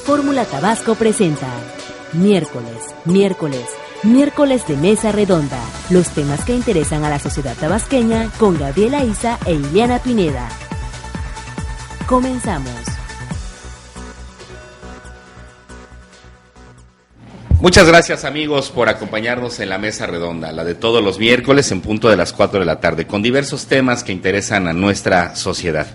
Fórmula Tabasco presenta Miércoles de Mesa Redonda. Los temas que interesan a la sociedad tabasqueña con Gabriela Isa e Iliana Pineda. Comenzamos. Muchas gracias, amigos, por acompañarnos en la Mesa Redonda, la de todos los miércoles en punto de las 4 de la tarde, con diversos temas que interesan a nuestra sociedad.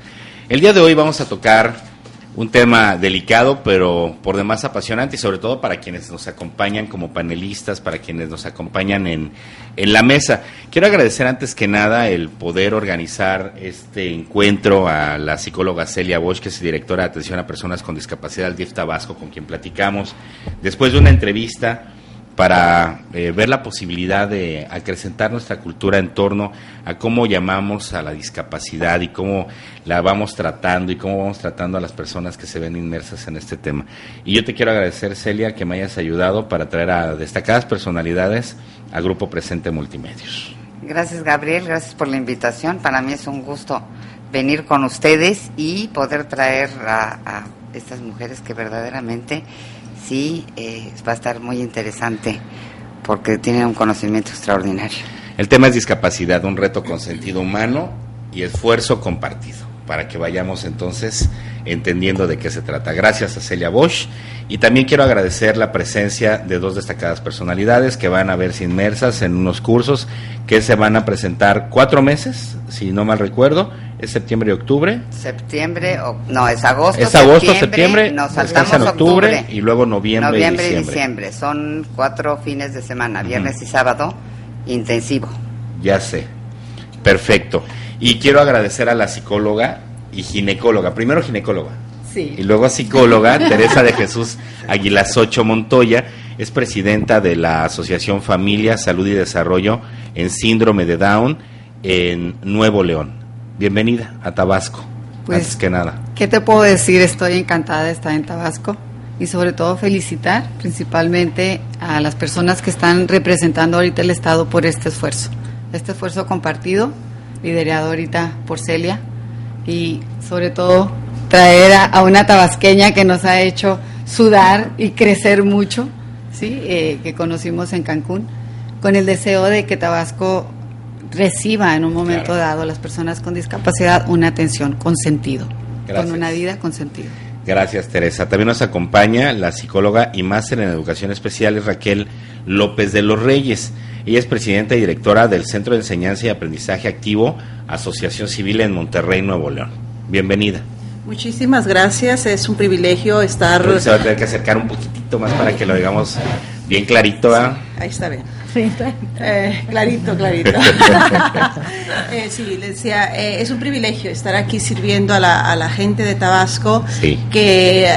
El día de hoy vamos a tocar un tema delicado, pero por demás apasionante, y sobre todo para quienes nos acompañan como panelistas, para quienes nos acompañan en la mesa. Quiero agradecer antes que nada el poder organizar este encuentro a la psicóloga Celia Bosch, que es directora de atención a personas con discapacidad del DIF Tabasco, con quien platicamos después de una entrevista para ver la posibilidad de acrecentar nuestra cultura en torno a cómo llamamos a la discapacidad y cómo la vamos tratando y cómo vamos tratando a las personas que se ven inmersas en este tema. Y yo te quiero agradecer, Celia, que me hayas ayudado para traer a destacadas personalidades a Grupo Presente Multimedios. Gracias, Gabriel, gracias por la invitación. Para mí es un gusto venir con ustedes y poder traer a estas mujeres que verdaderamente sí, va a estar muy interesante porque tienen un conocimiento extraordinario. El tema es discapacidad, un reto con sentido humano y esfuerzo compartido, para que vayamos entonces entendiendo de qué se trata. Gracias a Celia Bosch, y también quiero agradecer la presencia de dos destacadas personalidades que van a verse inmersas en unos cursos que se van a presentar 4 meses, si no mal recuerdo. ¿Es septiembre y octubre? Es agosto. Es agosto, septiembre, nos saltamos en octubre y luego noviembre y diciembre. Son 4 fines de semana, viernes y sábado, intensivo. Ya sé, perfecto. Y quiero agradecer a la psicóloga y ginecóloga, primero ginecóloga, sí, y luego psicóloga, Teresa de Jesús Aguilasocho Montoya, es presidenta de la Asociación Familia, Salud y Desarrollo en Síndrome de Down en Nuevo León. Bienvenida a Tabasco, pues, antes que nada. ¿Qué te puedo decir? Estoy encantada de estar en Tabasco y sobre todo felicitar principalmente a las personas que están representando ahorita el Estado por este esfuerzo compartido, liderado ahorita por Celia, y sobre todo traer a una tabasqueña que nos ha hecho sudar y crecer mucho, ¿sí? Que conocimos en Cancún, con el deseo de que Tabasco reciba en un momento dado a las personas con discapacidad una atención con sentido, con una vida con sentido. Gracias, Teresa. También nos acompaña la psicóloga y máster en educación especial Raquel López de los Reyes. Ella es presidenta y directora del Centro de Enseñanza y Aprendizaje Activo, Asociación Civil en Monterrey, Nuevo León. Bienvenida. Muchísimas gracias, es un privilegio estar... Creo que se va a tener que acercar un poquitito más para que lo digamos bien clarito, ¿verdad? Ahí está bien. Sí, clarito. Sí, les decía, es un privilegio estar aquí sirviendo a la gente de Tabasco, sí, que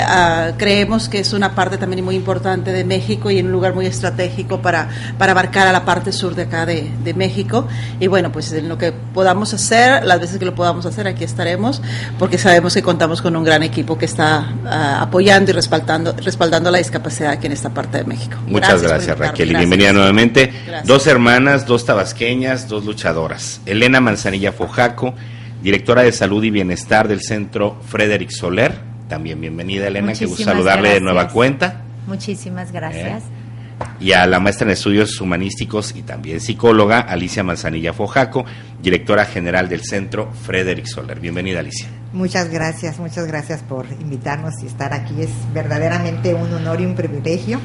creemos que es una parte también muy importante de México y en un lugar muy estratégico para abarcar a la parte sur de acá de México. Y bueno, pues en lo que podamos hacer, las veces que lo podamos hacer, aquí estaremos, porque sabemos que contamos con un gran equipo que está apoyando y respaldando la discapacidad aquí en esta parte de México. Muchas gracias, Raquel, y bienvenida nuevamente. Gracias. 2 hermanas, 2 tabasqueñas, 2 luchadoras. Elena Manzanilla Fojaco, directora de Salud y Bienestar del Centro Frederick Soler. También bienvenida, Elena, que gusto saludarle de nueva cuenta. Muchísimas gracias. Y a la maestra en Estudios Humanísticos y también psicóloga, Alicia Manzanilla Fojaco, directora general del Centro Frederick Soler. Bienvenida, Alicia. Muchas gracias por invitarnos y estar aquí. Es verdaderamente un honor y un privilegio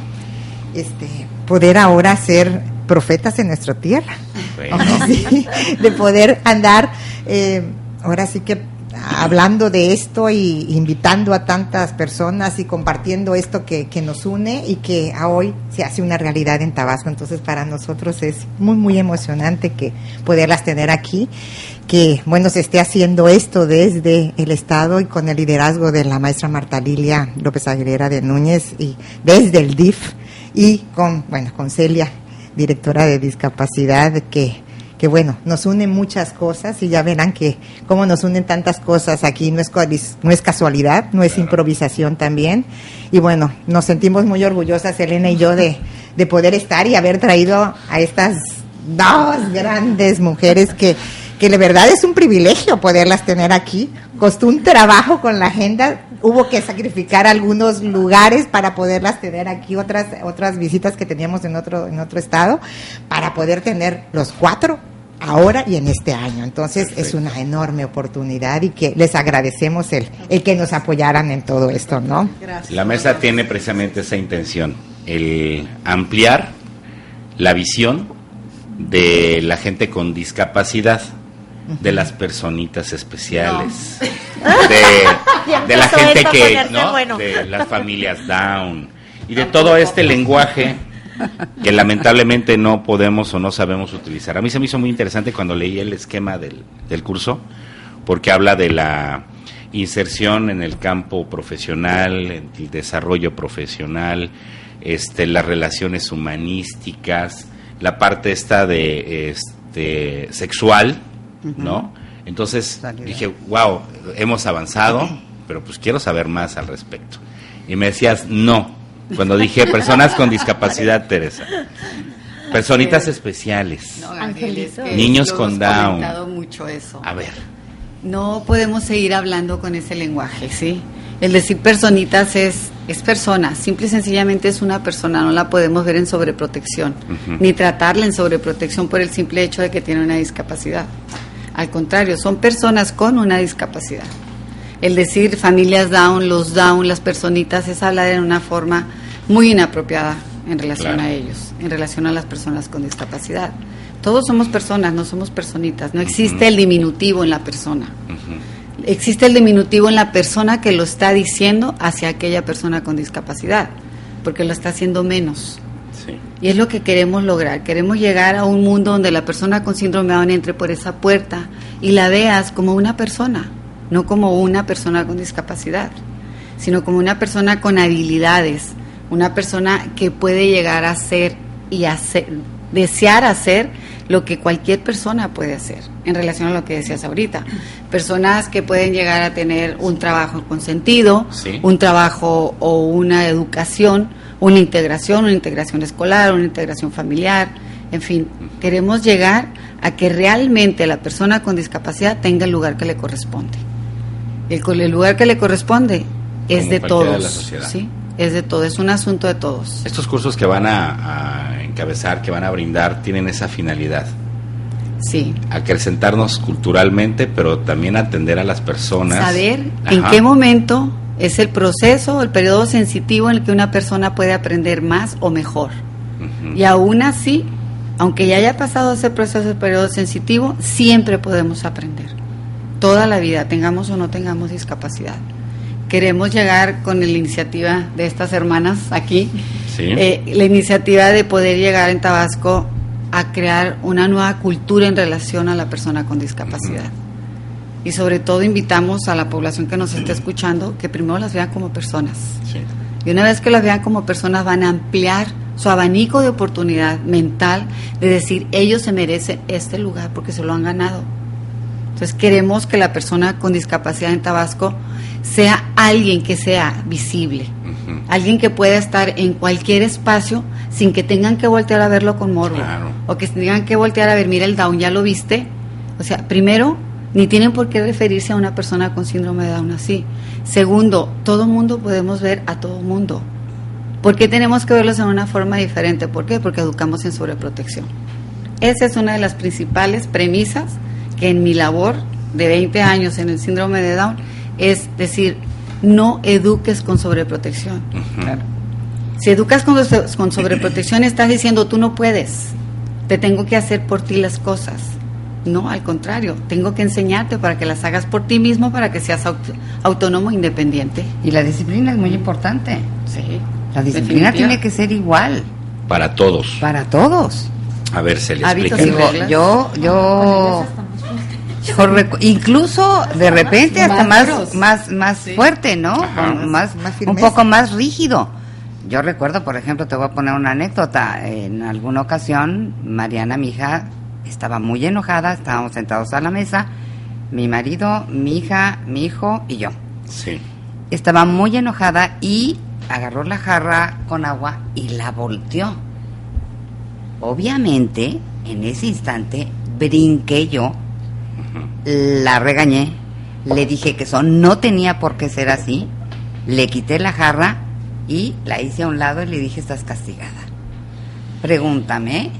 poder ahora ser profetas en nuestra tierra. Bueno. Sí, de poder andar ahora sí que hablando de esto y invitando a tantas personas y compartiendo esto que nos une y que a hoy se hace una realidad en Tabasco. Entonces para nosotros es muy muy emocionante que poderlas tener aquí, que bueno, se esté haciendo esto desde el Estado y con el liderazgo de la maestra Marta Lilia López Aguilera de Núñez y desde el DIF y con Celia, directora de discapacidad, que bueno, nos unen muchas cosas y ya verán que cómo nos unen tantas cosas aquí, no es casualidad, no es improvisación también. Y bueno, nos sentimos muy orgullosas, Elena y yo, de poder estar y haber traído a estas 2 grandes mujeres que que de verdad es un privilegio poderlas tener aquí. Costó un trabajo con la agenda, hubo que sacrificar algunos lugares para poderlas tener aquí, otras visitas que teníamos en otro estado, para poder tener los 4 ahora y en este año. Entonces es una enorme oportunidad y que les agradecemos el que nos apoyaran en todo esto, ¿no? Gracias. La mesa tiene precisamente esa intención, el ampliar la visión de la gente con discapacidad, de las personitas especiales, de la gente que, ¿no? Bueno. De las familias Down y de todo este lenguaje que lamentablemente no podemos o no sabemos utilizar. A mí se me hizo muy interesante cuando leí el esquema del curso, porque habla de la inserción en el campo profesional, en el desarrollo profesional, las relaciones humanísticas, la parte esta de sexual, ¿no? Entonces dije, wow, hemos avanzado, pero pues quiero saber más al respecto. Y me decías, no, cuando dije personas con discapacidad, Teresa, personitas especiales, no, Ángeles, niños con Down. Mucho eso. A ver. No podemos seguir hablando con ese lenguaje, ¿sí? El decir personitas es persona, simple y sencillamente es una persona, no la podemos ver en sobreprotección, ni tratarla en sobreprotección por el simple hecho de que tiene una discapacidad. Al contrario, son personas con una discapacidad. El decir familias Down, los Down, las personitas, es hablar en una forma muy inapropiada en relación a ellos, en relación a las personas con discapacidad. Todos somos personas, no somos personitas, no existe el diminutivo en la persona. Existe el diminutivo en la persona que lo está diciendo hacia aquella persona con discapacidad, porque lo está haciendo menos. Sí. Y es lo que queremos lograr. Queremos llegar a un mundo donde la persona con síndrome de Down entre por esa puerta y la veas como una persona, no como una persona con discapacidad, sino como una persona con habilidades, una persona que puede llegar a ser y desear hacer lo que cualquier persona puede hacer, en relación a lo que decías ahorita. Personas que pueden llegar a tener un trabajo con sentido, un trabajo o una educación, una integración escolar, una integración familiar, en fin, queremos llegar a que realmente la persona con discapacidad tenga el lugar que le corresponde. El lugar que le corresponde es de todos, ¿sí? Es de todo, es un asunto de todos. Estos cursos que van a encabezar, que van a brindar, tienen esa finalidad. Sí. Acrecentarnos culturalmente, pero también atender a las personas. Saber en qué momento es el proceso, el periodo sensitivo en el que una persona puede aprender más o mejor. Y aún así, aunque ya haya pasado ese proceso, el periodo sensitivo, siempre podemos aprender. Toda la vida, tengamos o no tengamos discapacidad. Queremos llegar con la iniciativa de estas hermanas aquí, la iniciativa de poder llegar en Tabasco a crear una nueva cultura en relación a la persona con discapacidad. Y sobre todo invitamos a la población que nos esté escuchando que primero las vean como personas. Y una vez que las vean como personas van a ampliar su abanico de oportunidad mental de decir, ellos se merecen este lugar porque se lo han ganado. Entonces queremos que la persona con discapacidad en Tabasco sea alguien que sea visible, alguien que pueda estar en cualquier espacio sin que tengan que voltear a verlo con morbo, o que tengan que voltear a ver, mira el Down, ¿ya lo viste? O sea, primero, ni tienen por qué referirse a una persona con síndrome de Down así. Segundo, todo mundo podemos ver a todo mundo. ¿Por qué tenemos que verlos en una forma diferente? ¿Por qué? Porque educamos en sobreprotección. Esa es una de las principales premisas que en mi labor de 20 años en el síndrome de Down, es decir, no eduques con sobreprotección. Claro. Si educas con sobreprotección, estás diciendo, tú no puedes, te tengo que hacer por ti las cosas. No, al contrario, tengo que enseñarte para que las hagas por ti mismo, para que seas autónomo e independiente. Y la disciplina es muy importante. Sí. La disciplina tiene que ser igual. Para todos. Para todos. A ver, se le explica. Yo incluso de repente hasta más fuerte, ¿no? Más un poco más rígido. Yo recuerdo, por ejemplo, te voy a poner una anécdota. En alguna ocasión, Mariana, mi hija, estaba muy enojada. Estábamos sentados a la mesa, mi marido, mi hija, mi hijo y yo. Sí. Estaba muy enojada y agarró la jarra con agua y la volteó. Obviamente, en ese instante, brinqué yo la regañé, le dije que eso no tenía por qué ser así, le quité la jarra y la hice a un lado y le dije, estás castigada. Pregúntame,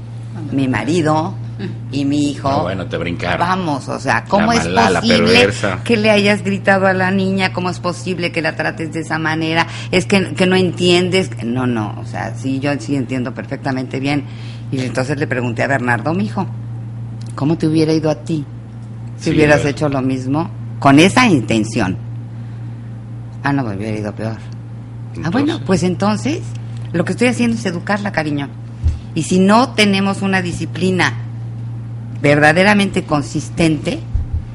mi marido y mi hijo. No, bueno, te brincaron. Vamos, o sea, ¿cómo es posible que le hayas gritado a la niña? ¿Cómo es posible que la trates de esa manera? Es que no entiendes. No, o sea, sí, yo sí entiendo perfectamente bien. Y entonces le pregunté a Bernardo, mijo, ¿cómo te hubiera ido a ti si hubieras hecho lo mismo con esa intención? No, me hubiera ido peor. Entonces, bueno, pues entonces lo que estoy haciendo es educarla, cariño. Y si no tenemos una disciplina verdaderamente consistente,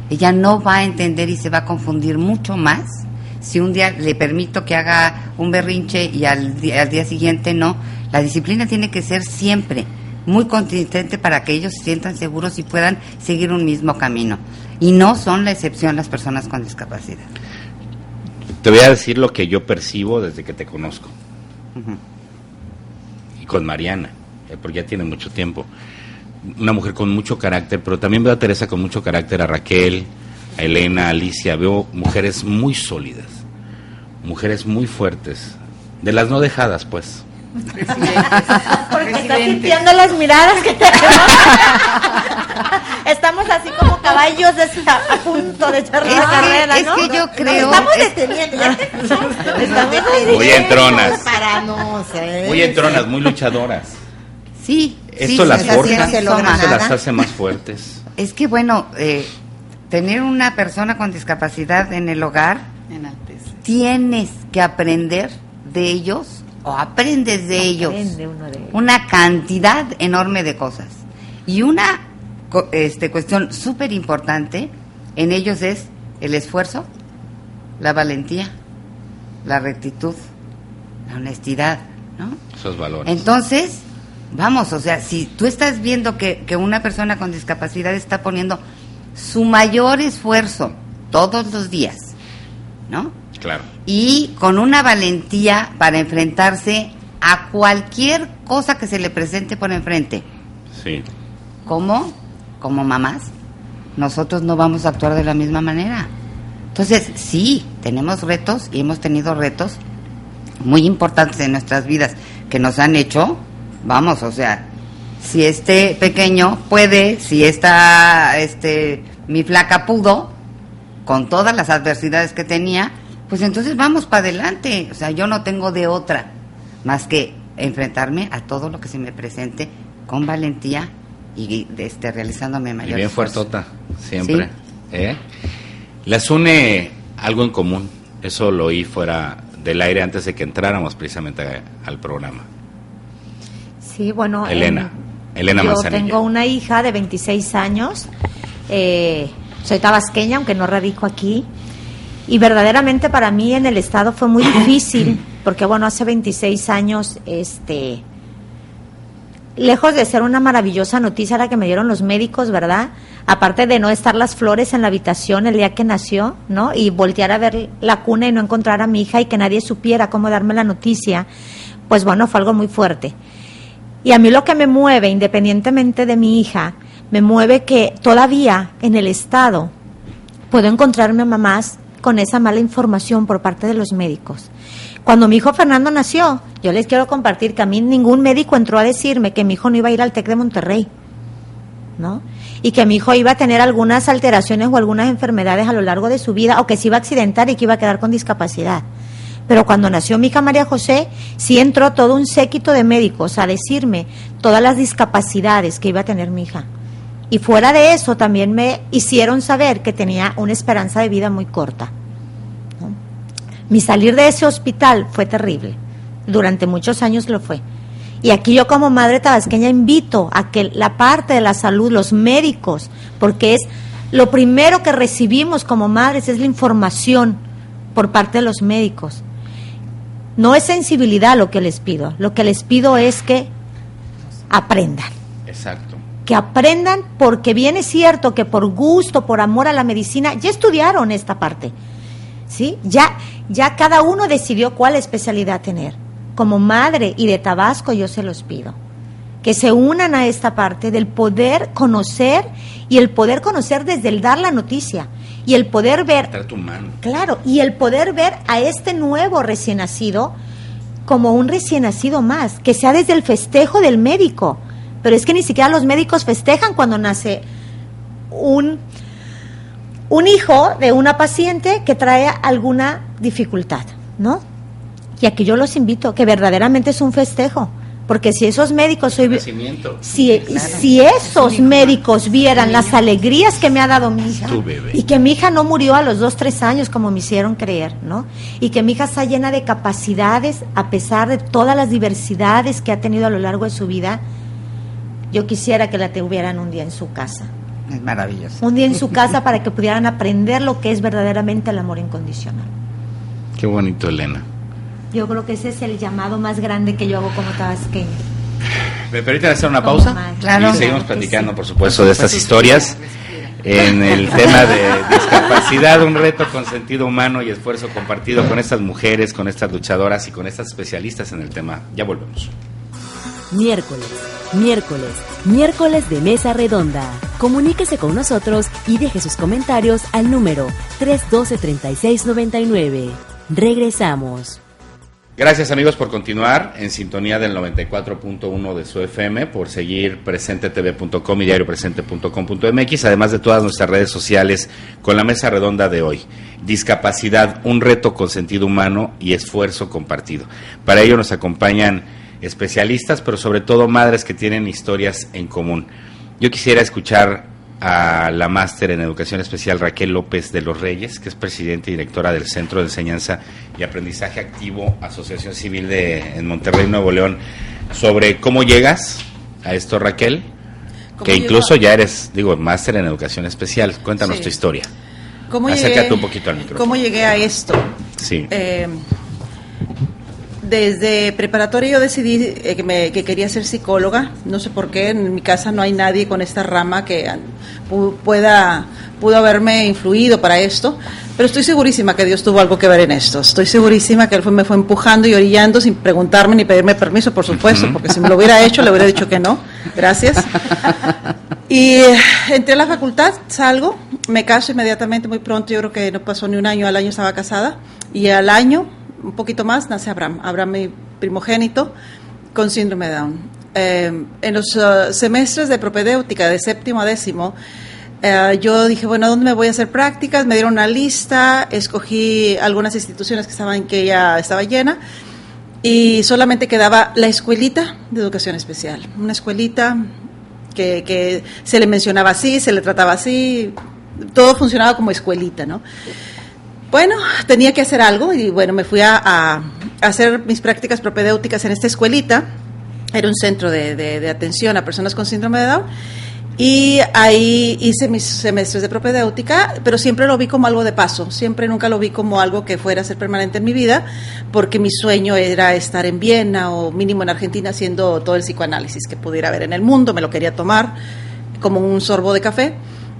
ella no va a entender y se va a confundir mucho más si un día le permito que haga un berrinche y al día siguiente no. La disciplina tiene que ser siempre muy consistente para que ellos se sientan seguros y puedan seguir un mismo camino. Y no son la excepción las personas con discapacidad. Te voy a decir lo que yo percibo desde que te conozco. Y con Mariana, porque ya tiene mucho tiempo. Una mujer con mucho carácter, pero también veo a Teresa con mucho carácter, a Raquel, a Elena, a Alicia. Veo mujeres muy sólidas, mujeres muy fuertes, de las no dejadas, pues. Porque está sintiendo las miradas que tenemos. Estamos así como caballos a punto de echarle la carrera, ¿no? Es que yo creo... Estamos deteniendo. Muy entronas. Para no sé. Muy entronas, muy luchadoras. Sí. Esto las forja, eso las hace más fuertes. Es que bueno, tener una persona con discapacidad en el hogar, tienes que aprender de ellos, o aprendes de ellos, una cantidad enorme de cosas. Y una cuestión súper importante en ellos es el esfuerzo, la valentía, la rectitud, la honestidad, ¿no? Esos valores. Entonces, vamos, o sea, si tú estás viendo que una persona con discapacidad está poniendo su mayor esfuerzo todos los días, ¿no? Claro. Y con una valentía para enfrentarse a cualquier cosa que se le presente por enfrente. Sí. ¿Cómo? Como mamás, nosotros no vamos a actuar de la misma manera. Entonces, sí, tenemos retos y hemos tenido retos muy importantes en nuestras vidas que nos han hecho, vamos, o sea, si este pequeño puede, si mi flaca pudo, con todas las adversidades que tenía, pues entonces vamos para adelante. O sea, yo no tengo de otra más que enfrentarme a todo lo que se me presente con valentía y realizándome mayor. Y bien esfuerzo. fuertota, siempre. ¿Sí? Les une algo en común. Eso lo oí fuera del aire antes de que entráramos precisamente al programa. Sí, bueno. Elena yo Manzanilla. Tengo una hija de 26 años. Soy tabasqueña, aunque no radico aquí. Y verdaderamente para mí en el estado fue muy difícil, porque bueno, hace 26 años, lejos de ser una maravillosa noticia la que me dieron los médicos, ¿verdad? Aparte de no estar las flores en la habitación el día que nació, ¿no? Y voltear a ver la cuna y no encontrar a mi hija y que nadie supiera cómo darme la noticia, pues bueno, fue algo muy fuerte. Y a mí lo que me mueve, independientemente de mi hija, me mueve que todavía en el estado puedo encontrarme a mamás con esa mala información por parte de los médicos. Cuando mi hijo Fernando nació, yo les quiero compartir que a mí ningún médico entró a decirme que mi hijo no iba a ir al TEC de Monterrey, ¿no? Y que mi hijo iba a tener algunas alteraciones o algunas enfermedades a lo largo de su vida, o que se iba a accidentar y que iba a quedar con discapacidad. Pero cuando nació mi hija María José, sí entró todo un séquito de médicos a decirme todas las discapacidades que iba a tener mi hija. Y fuera de eso también me hicieron saber que tenía una esperanza de vida muy corta, ¿no? Mi salir de ese hospital fue terrible, durante muchos años lo fue. Y aquí yo como madre tabasqueña invito a que la parte de la salud, los médicos, porque es lo primero que recibimos como madres, es la información por parte de los médicos. No es sensibilidad lo que les pido es que aprendan. Exacto. Que aprendan, porque bien es cierto que por gusto, por amor a la medicina, ya estudiaron esta parte, ¿sí? Ya cada uno decidió cuál especialidad tener. Como madre y de Tabasco yo se los pido, que se unan a esta parte del poder conocer, y el poder conocer desde el dar la noticia, y el poder ver, claro, y el poder ver a este nuevo recién nacido como un recién nacido más, que sea desde el festejo del médico. Pero es que ni siquiera los médicos festejan cuando nace un hijo de una paciente que trae alguna dificultad, ¿no? Y aquí yo los invito, que verdaderamente es un festejo, porque si esos médicos si esos médicos vieran las alegrías que me ha dado mi hija, y que mi hija no murió a los 2-3 años como me hicieron creer, ¿no? Y que mi hija está llena de capacidades a pesar de todas las diversidades que ha tenido a lo largo de su vida, yo quisiera que la tuvieran un día en su casa. Es maravilloso. Un día en su casa para que pudieran aprender lo que es verdaderamente el amor incondicional. Qué bonito, Elena. Yo creo que ese es el llamado más grande que yo hago como tabasqueña. ¿Me permiten hacer una pausa? Claro. Y seguimos platicando, por supuesto, de estas historias. En el tema de discapacidad, un reto con sentido humano y esfuerzo compartido con estas mujeres, con estas luchadoras y con estas especialistas en el tema. Ya volvemos. Miércoles de Mesa Redonda. Comuníquese con nosotros y deje sus comentarios al número 312-3699. Regresamos. Gracias, amigos, por continuar en sintonía del 94.1 de su FM, por seguir presentetv.com y diariopresente.com.mx, además de todas nuestras redes sociales con la mesa redonda de hoy. Discapacidad, un reto con sentido humano y esfuerzo compartido. Para ello nos acompañan especialistas, pero sobre todo madres que tienen historias en común. Yo quisiera escuchar a la máster en Educación Especial Raquel López de los Reyes, que es presidenta y directora del Centro de Enseñanza y Aprendizaje Activo, Asociación Civil en Monterrey, Nuevo León, sobre cómo llegas a esto, Raquel, que incluso ya eres, máster en Educación Especial. Cuéntanos tu historia. Acércate un poquito al micrófono. ¿Cómo llegué a esto? Sí. Desde preparatoria yo decidí que quería ser psicóloga. No sé por qué, en mi casa no hay nadie con esta rama que pudo haberme influido para esto, pero estoy segurísima que Dios tuvo algo que ver en esto. Estoy segurísima que Él me fue empujando y orillando sin preguntarme ni pedirme permiso, por supuesto, porque si me lo hubiera hecho le hubiera dicho que no, gracias. Y entré a la facultad, salgo, me caso inmediatamente, muy pronto, yo creo que no pasó ni un año, al año estaba casada, y al año, un poquito más, nace Abraham, mi primogénito, con síndrome de Down. En los semestres de propedéutica, de 7º a 10º, yo dije, bueno, ¿dónde me voy a hacer prácticas? Me dieron una lista, escogí algunas instituciones que ya estaba llena, y solamente quedaba la escuelita de educación especial, una escuelita que se le mencionaba así, se le trataba así, todo funcionaba como escuelita, ¿no? Bueno, tenía que hacer algo y bueno, me fui a hacer mis prácticas propedéuticas en esta escuelita. Era un centro de atención a personas con síndrome de Down, y ahí hice mis semestres de propedéutica, pero siempre lo vi como algo de paso, nunca lo vi como algo que fuera a ser permanente en mi vida, porque mi sueño era estar en Viena o mínimo en Argentina haciendo todo el psicoanálisis que pudiera haber en el mundo. Me lo quería tomar como un sorbo de café.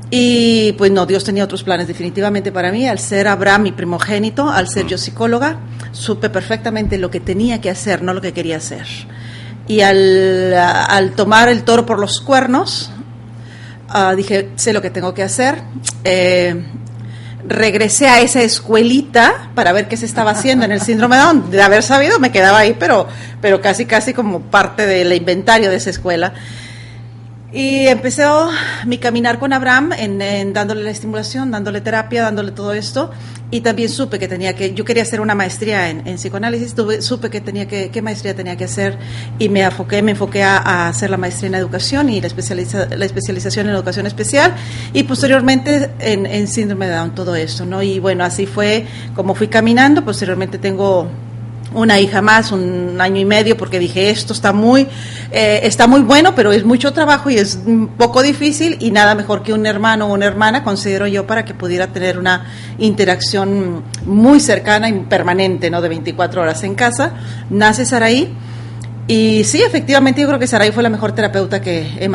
Y pues no, Dios tenía otros planes definitivamente para mí. Al ser Abraham mi primogénito, al ser yo psicóloga, supe perfectamente lo que tenía que hacer, no lo que quería hacer. Y al tomar el toro por los cuernos, dije, sé lo que tengo que hacer. Regresé a esa escuelita para ver qué se estaba haciendo en el síndrome de Down. De haber sabido me quedaba ahí, pero casi como parte del inventario de esa escuela. Y empecé mi caminar con Abraham en dándole la estimulación, dándole terapia, dándole todo esto, y también supe que yo quería hacer una maestría en psicoanálisis, supe qué maestría tenía que hacer, y me enfoqué a hacer la maestría en educación y la especialización en educación especial, y posteriormente en síndrome de Down, todo esto, ¿no? Y bueno, así fue como fui caminando. Posteriormente tengo una hija más, 1 año y medio, porque dije, esto está muy bueno, pero es mucho trabajo y es un poco difícil, y nada mejor que un hermano o una hermana, considero yo, para que pudiera tener una interacción muy cercana y permanente, ¿no? De 24 horas en casa. Nace Saraí, y sí, efectivamente, yo creo que Saraí fue la mejor terapeuta que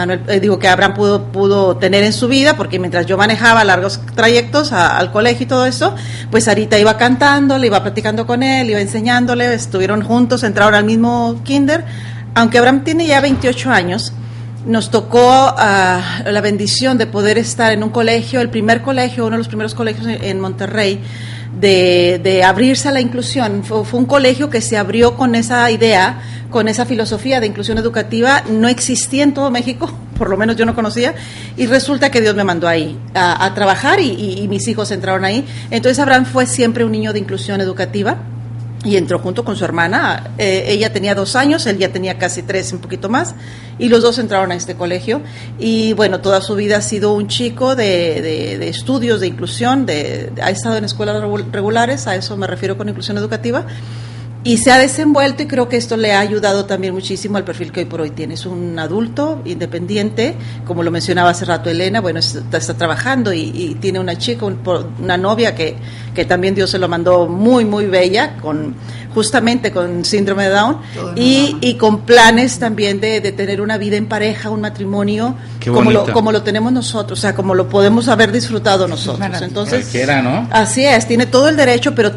Abraham pudo tener en su vida, porque mientras yo manejaba largos trayectos al colegio y todo eso, pues Sarita iba cantando, le iba platicando con él, iba enseñándole, estuvieron juntos, entraron al mismo kinder, aunque Abraham tiene ya 28 años, nos tocó la bendición de poder estar en un colegio, el primer colegio, uno de los primeros colegios en Monterrey, de abrirse a la inclusión. Fue un colegio que se abrió con esa idea, con esa filosofía de inclusión educativa. No existía en todo México, por lo menos yo no conocía, y resulta que Dios me mandó ahí a trabajar y mis hijos entraron ahí. Entonces Abraham fue siempre un niño de inclusión educativa y entró junto con su hermana. Ella tenía 2 años, él ya tenía casi 3, un poquito más, y los dos entraron a este colegio. Y bueno, toda su vida ha sido un chico de estudios, de inclusión, ha estado en escuelas regulares, a eso me refiero con inclusión educativa, y se ha desenvuelto, y creo que esto le ha ayudado también muchísimo al perfil que hoy por hoy tiene. Es un adulto independiente, como lo mencionaba hace rato Elena. Bueno, está trabajando y tiene una chica, una novia que también Dios se lo mandó muy, muy bella, justamente con síndrome de Down, y con planes también de tener una vida en pareja, un matrimonio, como lo tenemos nosotros, o sea, como lo podemos haber disfrutado nosotros. Entonces, cualquiera, ¿no? Así es, tiene todo el derecho, pero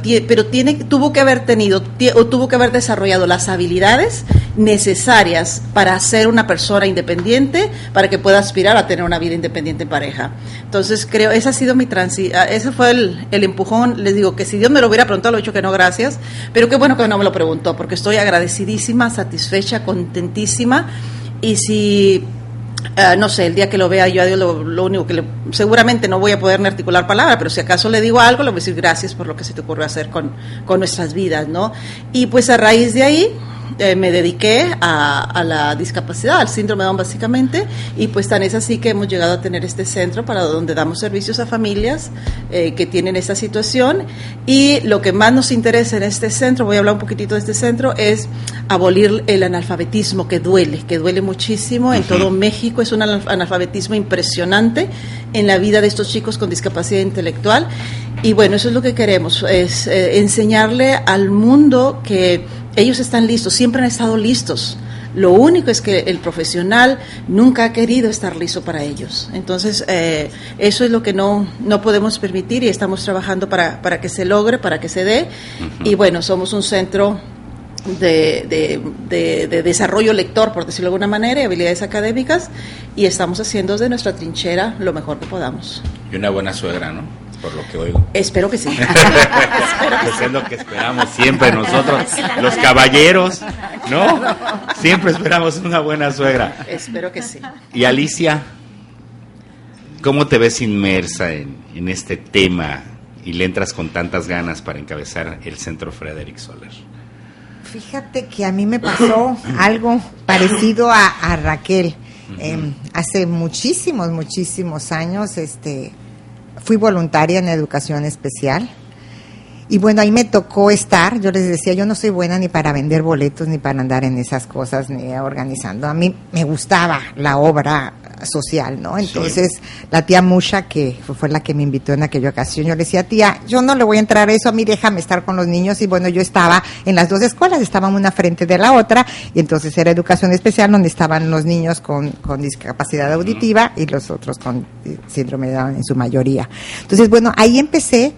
tuvo que haber desarrollado las habilidades necesarias para ser una persona independiente, para que pueda aspirar a tener una vida independiente en pareja. Entonces, creo, esa ha sido ese fue el empujón. Les digo que si Dios me lo hubiera preguntado, lo he dicho que no, gracias, pero qué bueno que no me lo preguntó, porque estoy agradecidísima, satisfecha, contentísima. Y si no sé, el día que lo vea yo a Dios, lo único que seguramente no voy a poder ni articular palabra, pero si acaso le digo algo, le voy a decir gracias por lo que se te ocurrió hacer con nuestras vidas, ¿no? Y pues a raíz de ahí me dediqué a la discapacidad, al síndrome de Down básicamente, y pues tan es así que hemos llegado a tener este centro para donde damos servicios a familias que tienen esta situación. Y lo que más nos interesa en este centro, voy a hablar un poquitito de este centro, es abolir el analfabetismo que duele muchísimo en todo México. Es un analfabetismo impresionante en la vida de estos chicos con discapacidad intelectual, y bueno, eso es lo que queremos, es enseñarle al mundo que ellos están listos, siempre han estado listos. Lo único es que el profesional nunca ha querido estar listo para ellos. Entonces, eso es lo que no podemos permitir, y estamos trabajando para que se logre, para que se dé. Y bueno, somos un centro de desarrollo lector, por decirlo de alguna manera, y habilidades académicas, y estamos haciendo de nuestra trinchera lo mejor que podamos. Y una buena suegra, ¿no? Por lo que oigo. Espero que sí. Pues es lo que esperamos siempre nosotros, los caballeros, ¿no? Siempre esperamos una buena suegra. Espero que sí. Y Alicia, ¿cómo te ves inmersa en este tema y le entras con tantas ganas para encabezar el Centro Frederick Soler? Fíjate que a mí me pasó algo parecido a Raquel. Hace muchísimos años, fui voluntaria en educación especial, y bueno, ahí me tocó estar. Yo les decía, yo no soy buena ni para vender boletos, ni para andar en esas cosas, ni organizando. A mí me gustaba la obra social, ¿no? Entonces, sí. La tía Musha, que fue la que me invitó en aquella ocasión, yo le decía, tía, yo no le voy a entrar a eso, a mí déjame estar con los niños. Y bueno, yo estaba en las 2 escuelas, estábamos una frente de la otra, y entonces era educación especial, donde estaban los niños con discapacidad auditiva y los otros con síndrome de Down en su mayoría. Entonces, bueno, ahí empecé.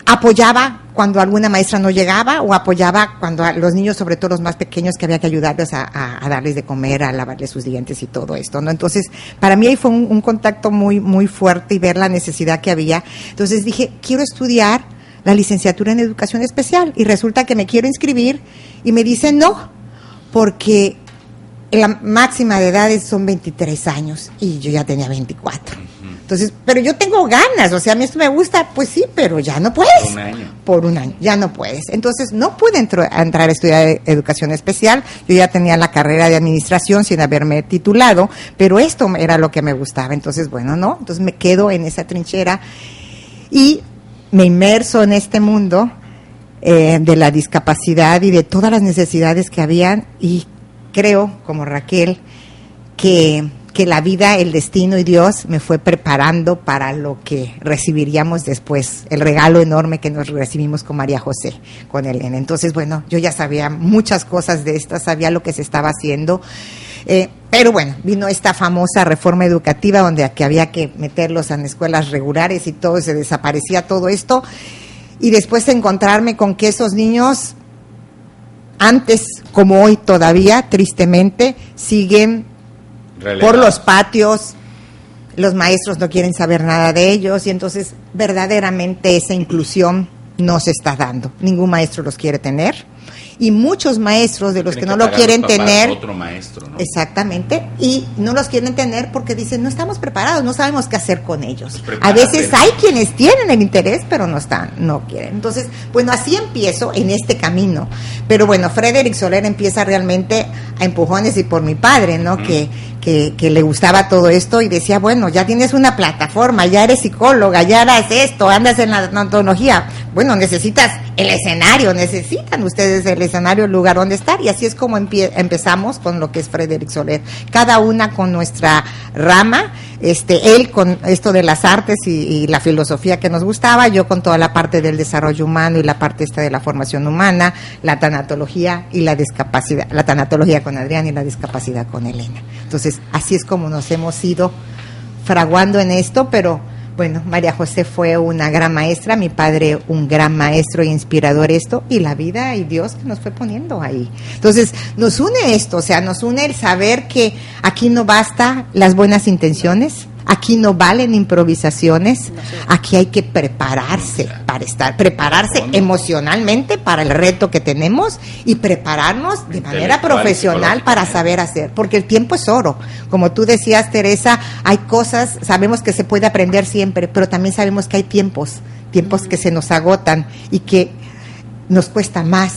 Apoyaba cuando alguna maestra no llegaba, o apoyaba cuando a los niños, sobre todo los más pequeños, que había que ayudarles a darles de comer, a lavarles sus dientes y todo esto, ¿no? Entonces, para mí ahí fue un contacto muy, muy fuerte, y ver la necesidad que había. Entonces dije, quiero estudiar la licenciatura en educación especial, y resulta que me quiero inscribir y me dicen no, porque la máxima de edades son 23 años y yo ya tenía 24. Entonces, pero yo tengo ganas, o sea, a mí esto me gusta, pues sí, pero ya no puedes. Por un año, ya no puedes. Entonces, no pude entrar a estudiar educación especial. Yo ya tenía la carrera de administración sin haberme titulado, pero esto era lo que me gustaba. Entonces, bueno, no, entonces me quedo en esa trinchera y me inmerso en este mundo de la discapacidad y de todas las necesidades que habían, y creo, como Raquel, que la vida, el destino y Dios me fue preparando para lo que recibiríamos después, el regalo enorme que nos recibimos con María José, con Elena. Entonces, bueno, yo ya sabía muchas cosas de estas, sabía lo que se estaba haciendo, pero bueno, vino esta famosa reforma educativa donde que había que meterlos en escuelas regulares y todo, se desaparecía todo esto, y después encontrarme con que esos niños, antes, como hoy todavía, tristemente, siguen relegados por los patios. Los maestros no quieren saber nada de ellos y entonces verdaderamente esa inclusión no se está dando. Ningún maestro los quiere tener y muchos maestros de los que no lo quieren tener, otro maestro, ¿no? Exactamente, y no los quieren tener porque dicen no estamos preparados, no sabemos qué hacer con ellos. Pues a veces hay quienes tienen el interés pero no quieren. Entonces, bueno, así empiezo en este camino. Pero bueno, Frederick Soler empieza realmente a empujones y por mi padre, ¿no? Que le gustaba todo esto y decía, bueno, ya tienes una plataforma, ya eres psicóloga, ya harás esto, andas en la odontología, bueno, necesitas el escenario, necesitan ustedes el escenario, el lugar donde estar, y así es como empezamos con lo que es Frederick Soler, cada una con nuestra rama, él con esto de las artes y la filosofía que nos gustaba, yo con toda la parte del desarrollo humano y la parte de la formación humana, la tanatología y la discapacidad, la tanatología con Adrián y la discapacidad con Elena. Entonces, así es como nos hemos ido fraguando en esto, pero bueno, María José fue una gran maestra, mi padre un gran maestro e inspirador y la vida y Dios que nos fue poniendo ahí. Entonces, nos une esto, o sea, nos une el saber que aquí no basta las buenas intenciones, aquí no valen improvisaciones, aquí hay que prepararse prepararse emocionalmente para el reto que tenemos y prepararnos de manera profesional para saber hacer, porque el tiempo es oro. Como tú decías, Teresa, hay cosas, sabemos que se puede aprender siempre, pero también sabemos que hay tiempos que se nos agotan y que nos cuesta más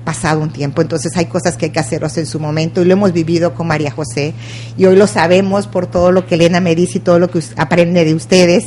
pasado un tiempo, entonces hay cosas que hay que hacerlos en su momento y lo hemos vivido con María José y hoy lo sabemos por todo lo que Elena me dice y todo lo que aprende de ustedes,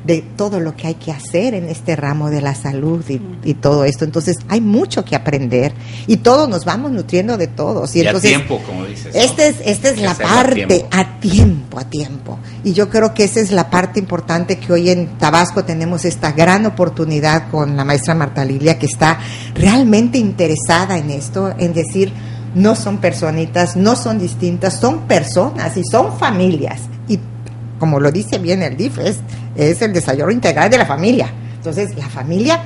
de todo lo que hay que hacer en este ramo de la salud y todo esto. Entonces hay mucho que aprender y todos nos vamos nutriendo de todos. Y entonces, a tiempo, como dices. Esta es la parte a tiempo. Y yo creo que esa es la parte importante que hoy en Tabasco tenemos esta gran oportunidad con la maestra Marta Lilia, que está realmente interesada en esto, en decir, no son personitas, no son distintas, son personas y son familias. Y como lo dice bien el DIF, es el desarrollo integral de la familia. Entonces, la familia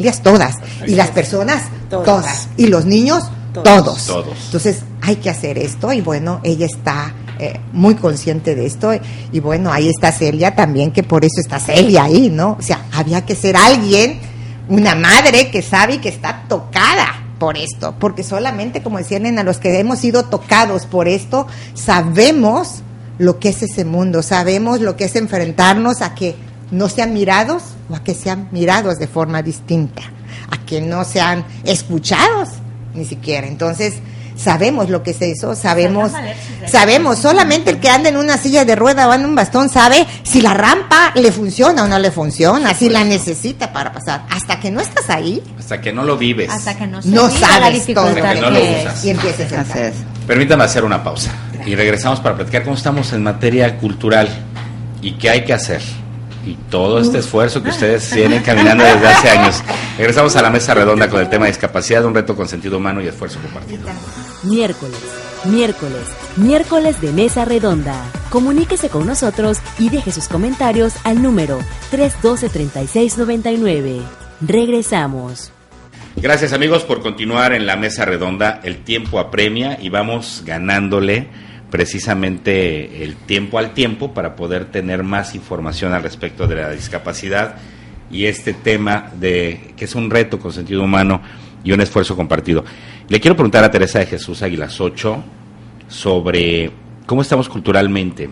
es todas. Y las personas, todas. Y los niños, todos. Entonces, hay que hacer esto. Y bueno, ella está muy consciente de esto. Y bueno, ahí está Celia también, que por eso está Celia ahí, ¿no? O sea, había que ser alguien, una madre que sabe y que está tocada por esto. Porque solamente, como decía Elena, los que hemos sido tocados por esto, sabemos lo que es ese mundo, sabemos lo que es enfrentarnos a que no sean mirados o a que sean mirados de forma distinta, a que no sean escuchados ni siquiera. Entonces, sabemos lo que es eso, sabemos, solamente el que anda en una silla de rueda o en un bastón sabe si la rampa le funciona o no le funciona, si la necesita para pasar. Hasta que no estás ahí, hasta que no lo vives, hasta que no sabes todo, hasta que no lo usas. Y empieces a hacer. Permítame hacer una pausa y regresamos para platicar cómo estamos en materia cultural y qué hay que hacer. Y todo este esfuerzo que ustedes vienen caminando desde hace años. Regresamos a la mesa redonda con el tema de discapacidad, un reto con sentido humano y esfuerzo compartido. Miércoles de mesa redonda. Comuníquese con nosotros y deje sus comentarios al número 312-3699. Regresamos. Gracias, amigos, por continuar en la mesa redonda. El tiempo apremia y vamos ganándole precisamente el tiempo al tiempo para poder tener más información al respecto de la discapacidad y este tema de que es un reto con sentido humano y un esfuerzo compartido. Le quiero preguntar a Teresa de Jesús Águilas Ocho sobre cómo estamos culturalmente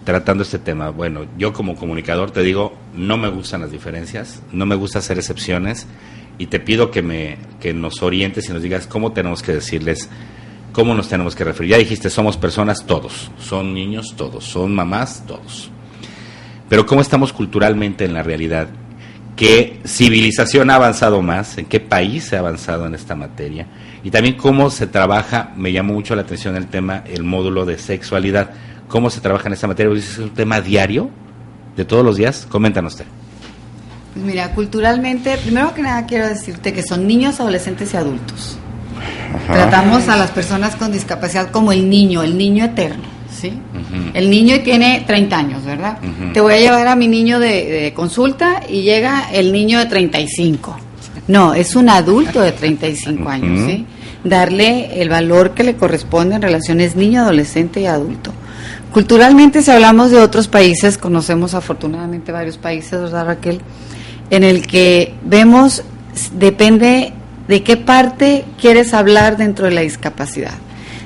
tratando este tema. Bueno, yo como comunicador te digo, no me gustan las diferencias, no me gusta hacer excepciones y te pido que nos orientes y nos digas cómo tenemos que decirles, cómo nos tenemos que referir. Ya dijiste, somos personas todos, son niños todos, son mamás todos. Pero ¿cómo estamos culturalmente en la realidad? ¿Qué civilización ha avanzado más? ¿En qué país se ha avanzado en esta materia? Y también cómo se trabaja, me llamó mucho la atención el tema, el módulo de sexualidad. ¿Cómo se trabaja en esta materia? ¿Es un tema diario, de todos los días? Coméntanos usted. Pues mira, culturalmente, primero que nada quiero decirte que son niños, adolescentes y adultos. Ajá. Tratamos a las personas con discapacidad como el niño eterno, ¿sí? Uh-huh. El niño tiene 30 años, ¿verdad? Uh-huh. Te voy a llevar a mi niño de consulta y llega el niño de 35. No, es un adulto de 35 años, ¿sí? Darle el valor que le corresponde en relaciones niño, adolescente y adulto. Culturalmente, si hablamos de otros países, conocemos afortunadamente varios países, ¿verdad, Raquel?, en el que vemos, depende de qué parte quieres hablar dentro de la discapacidad.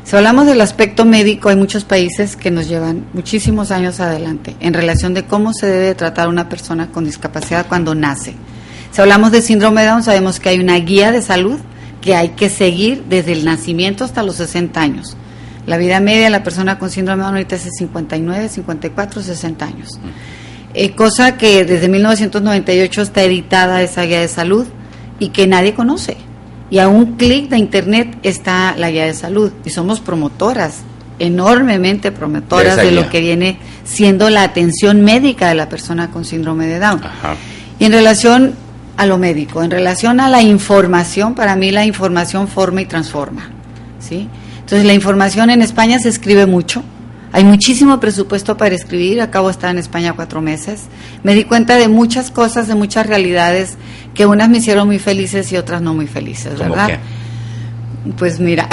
Si hablamos del aspecto médico, hay muchos países que nos llevan muchísimos años adelante en relación de cómo se debe tratar a una persona con discapacidad cuando nace. Si hablamos de síndrome de Down, sabemos que hay una guía de salud que hay que seguir desde el nacimiento hasta los 60 años. La vida media de la persona con síndrome de Down ahorita es de 59, 54, 60 años. Cosa que desde 1998 está editada esa guía de salud y que nadie conoce. Y a un clic de internet está la guía de salud y somos promotoras, enormemente promotoras de lo que viene siendo la atención médica de la persona con síndrome de Down. Ajá. Y en relación a lo médico, en relación a la información, para mí la información forma y transforma, ¿sí? Entonces la información en España se escribe mucho, hay muchísimo presupuesto para escribir, acabo de estar en España 4 meses, me di cuenta de muchas cosas, de muchas realidades, que unas me hicieron muy felices y otras no muy felices, ¿verdad? ¿Qué? Pues mira,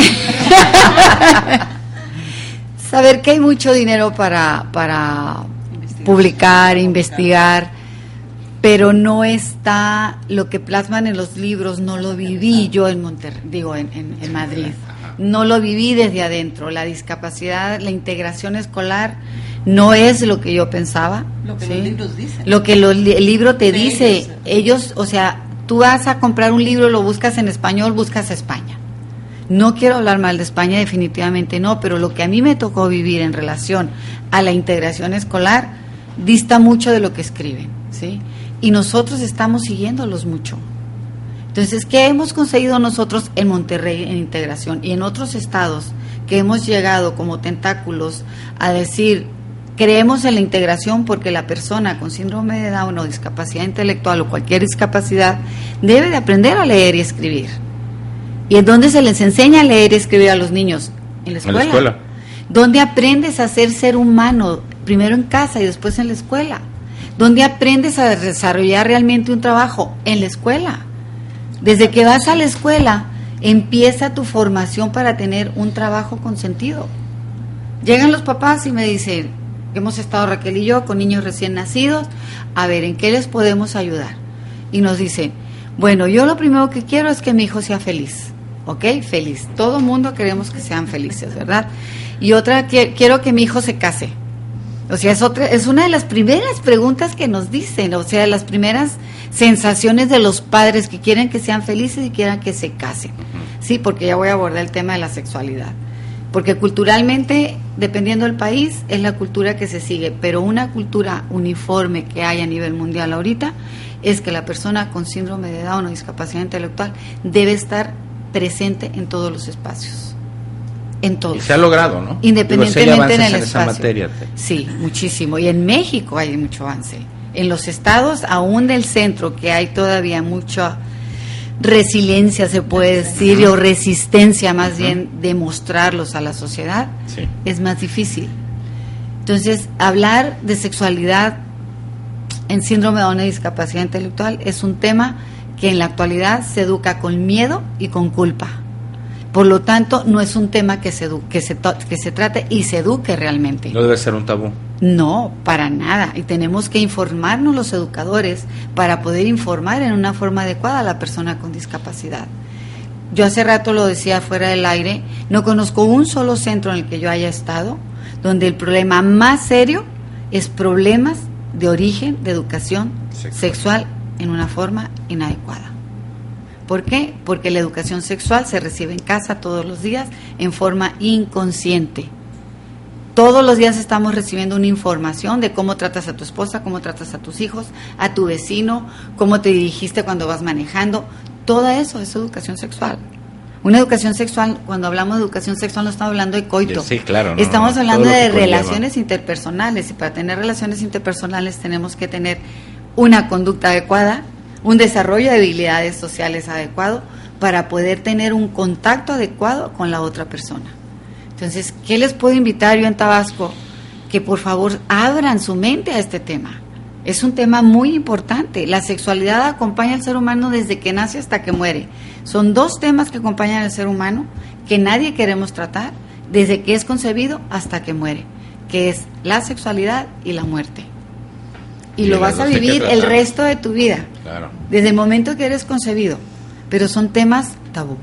saber que hay mucho dinero para publicar, investigar, pero no está lo que plasman en los libros, no lo viví yo en Monterrey, en Madrid. No lo viví desde adentro. La discapacidad, la integración escolar no es lo que yo pensaba. Lo que ¿sí? los libros dicen. Lo que el libro te dice. Ellos, o sea, tú vas a comprar un libro, lo buscas en español, buscas España. No quiero hablar mal de España, definitivamente no, pero lo que a mí me tocó vivir en relación a la integración escolar dista mucho de lo que escriben, ¿sí? Y nosotros estamos siguiéndolos mucho. Entonces, ¿qué hemos conseguido nosotros en Monterrey en integración y en otros estados que hemos llegado como tentáculos a decir, creemos en la integración porque la persona con síndrome de Down o discapacidad intelectual o cualquier discapacidad debe de aprender a leer y escribir? ¿Y en dónde se les enseña a leer y escribir a los niños? En la escuela. En la escuela. ¿Dónde aprendes a ser humano? Primero en casa y después en la escuela. ¿Dónde aprendes a desarrollar realmente un trabajo? En la escuela. Desde que vas a la escuela, empieza tu formación para tener un trabajo con sentido. Llegan los papás y me dicen, hemos estado Raquel y yo con niños recién nacidos, a ver, ¿en qué les podemos ayudar? Y nos dicen, bueno, yo lo primero que quiero es que mi hijo sea feliz, ¿ok? Feliz. Todo mundo queremos que sean felices, ¿verdad? Y otra, quiero que mi hijo se case. O sea, es una de las primeras preguntas que nos dicen, o sea, las primeras sensaciones de los padres que quieren que sean felices y quieran que se casen. Sí, porque ya voy a abordar el tema de la sexualidad. Porque culturalmente, dependiendo del país, es la cultura que se sigue, pero una cultura uniforme que hay a nivel mundial ahorita es que la persona con síndrome de Down o discapacidad intelectual debe estar presente en todos los espacios. En todo. Y se ha logrado, ¿no? Independientemente en el espacio. Esa materia. Sí, muchísimo. Y en México hay mucho avance. En los estados, aún del centro, que hay todavía mucha resiliencia, se puede decir, o resistencia más bien, de mostrarlos a la sociedad, sí, es más difícil. Entonces, hablar de sexualidad en síndrome de Down y discapacidad intelectual es un tema que en la actualidad se educa con miedo y con culpa. Por lo tanto, no es un tema que se trate y se eduque realmente. No debe ser un tabú. No, para nada. Y tenemos que informarnos los educadores para poder informar en una forma adecuada a la persona con discapacidad. Yo hace rato lo decía fuera del aire, no conozco un solo centro en el que yo haya estado donde el problema más serio es problemas de origen, de educación sexual en una forma inadecuada. ¿Por qué? Porque la educación sexual se recibe en casa todos los días en forma inconsciente. Todos los días estamos recibiendo una información de cómo tratas a tu esposa, cómo tratas a tus hijos, a tu vecino, cómo te dirigiste cuando vas manejando. Todo eso es educación sexual. Una educación sexual, cuando hablamos de educación sexual no estamos hablando de coito. Sí, claro. Estamos hablando de relaciones interpersonales, y para tener relaciones interpersonales tenemos que tener una conducta adecuada, un desarrollo de habilidades sociales adecuado para poder tener un contacto adecuado con la otra persona. Entonces, ¿qué les puedo invitar yo en Tabasco? Que por favor abran su mente a este tema. Es un tema muy importante. La sexualidad acompaña al ser humano desde que nace hasta que muere. Son 2 temas que acompañan al ser humano que nadie queremos tratar desde que es concebido hasta que muere, que es la sexualidad y la muerte. Y lo vas a vivir el resto de tu vida, claro, desde el momento que eres concebido. Pero son temas tabú,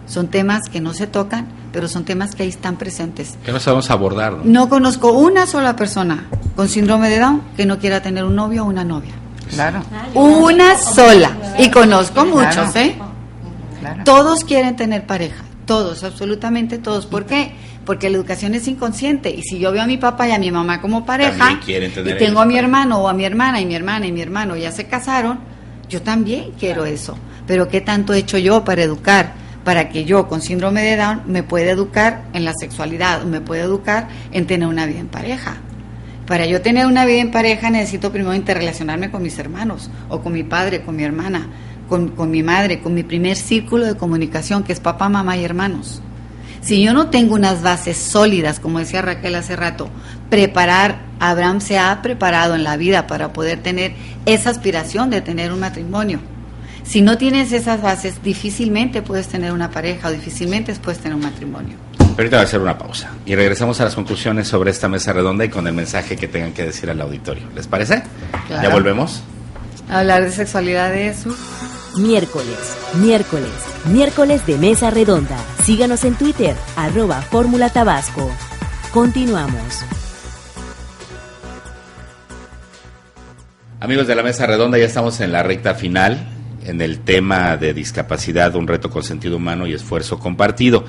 son temas que no se tocan, pero son temas que ahí están presentes. Que no sabemos abordar, ¿no? No conozco una sola persona con síndrome de Down que no quiera tener un novio o una novia. Claro. Una sola. Y conozco muchos, Claro. ¿eh? Claro. Todos quieren tener pareja, todos, absolutamente todos. ¿Por qué? Porque la educación es inconsciente. Y si yo veo a mi papá y a mi mamá como pareja, También quieren tener y tengo ellos a mi pareja. hermano o a mi hermana, y mi hermana y mi hermano ya se casaron, yo también quiero eso. Pero ¿qué tanto he hecho yo para educar? Para que yo con síndrome de Down me pueda educar en la sexualidad, me pueda educar en tener una vida en pareja. Para yo tener una vida en pareja necesito primero interrelacionarme con mis hermanos, o con mi padre, con mi hermana, con mi madre, con mi primer círculo de comunicación, que es papá, mamá y hermanos. Si yo no tengo unas bases sólidas, como decía Raquel hace rato, Abraham se ha preparado en la vida para poder tener esa aspiración de tener un matrimonio. Si no tienes esas bases, difícilmente puedes tener una pareja o difícilmente puedes tener un matrimonio. Pero ahorita va a hacer una pausa y regresamos a las conclusiones sobre esta mesa redonda y con el mensaje que tengan que decir al auditorio. ¿Les parece? Claro. ¿Ya volvemos? Hablar de sexualidad de eso. Miércoles de Mesa Redonda. Síganos en Twitter, @Fórmula Tabasco. Continuamos. Amigos de la Mesa Redonda, ya estamos en la recta final, en el tema de discapacidad, un reto con sentido humano y esfuerzo compartido.